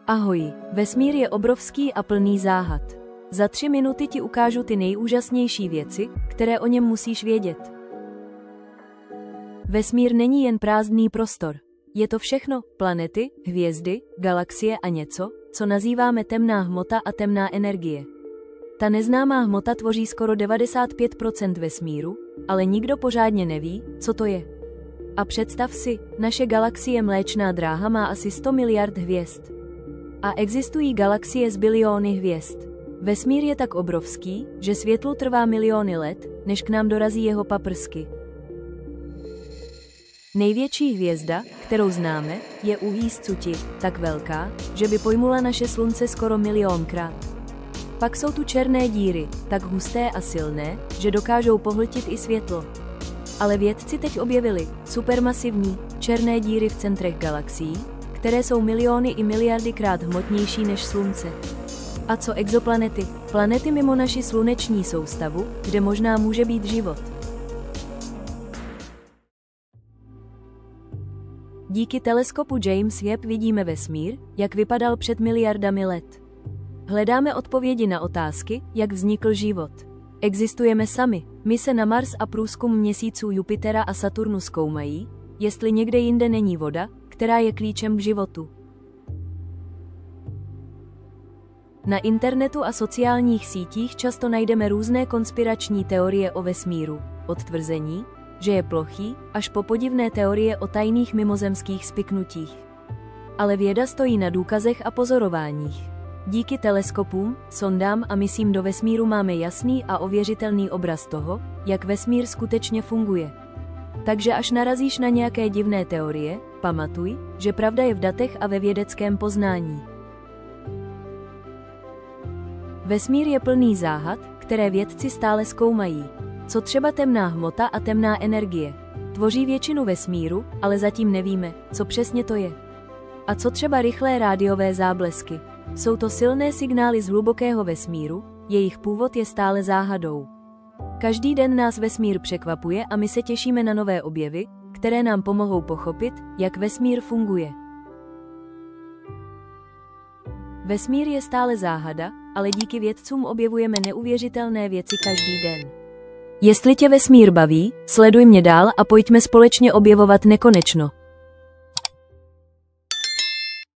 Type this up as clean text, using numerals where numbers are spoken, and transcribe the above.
Ahoj, vesmír je obrovský a plný záhad. Za 3 minuty ti ukážu ty nejúžasnější věci, které o něm musíš vědět. Vesmír není jen prázdný prostor. Je to všechno, planety, hvězdy, galaxie a něco, co nazýváme temná hmota a temná energie. Ta neznámá hmota tvoří skoro 95% vesmíru, ale nikdo pořádně neví, co to je. A představ si, naše galaxie Mléčná dráha má asi 100 miliard hvězd. A existují galaxie s biliony hvězd. Vesmír je tak obrovský, že světlu trvá miliony let, než k nám dorazí jeho paprsky. Největší hvězda, kterou známe, je Uhýs Cuti, tak velká, že by pojmula naše slunce skoro milionkrát. Pak jsou tu černé díry, tak husté a silné, že dokážou pohltit i světlo. Ale vědci teď objevili supermasivní, černé díry v centrech galaxií, které jsou miliony i miliardykrát hmotnější než slunce. A co exoplanety? Planety mimo naši sluneční soustavu, kde možná může být život. Díky teleskopu James Webb vidíme vesmír, jak vypadal před miliardami let. Hledáme odpovědi na otázky, jak vznikl život. Existujeme sami, mise na Mars a průzkum měsíců Jupitera a Saturnu zkoumají, jestli někde jinde není voda, která je klíčem k životu. Na internetu a sociálních sítích často najdeme různé konspirační teorie o vesmíru, od tvrzení, že je plochý, až po podivné teorie o tajných mimozemských spiknutích. Ale věda stojí na důkazech a pozorováních. Díky teleskopům, sondám a misím do vesmíru máme jasný a ověřitelný obraz toho, jak vesmír skutečně funguje. Takže až narazíš na nějaké divné teorie, pamatuj, že pravda je v datech a ve vědeckém poznání. Vesmír je plný záhad, které vědci stále zkoumají. Co třeba temná hmota a temná energie? Tvoří většinu vesmíru, ale zatím nevíme, co přesně to je. A co třeba rychlé rádiové záblesky? Jsou to silné signály z hlubokého vesmíru, jejich původ je stále záhadou. Každý den nás vesmír překvapuje a my se těšíme na nové objevy, které nám pomohou pochopit, jak vesmír funguje. Vesmír je stále záhada, ale díky vědcům objevujeme neuvěřitelné věci každý den. Jestli tě vesmír baví, sleduj mě dál a pojďme společně objevovat nekonečno.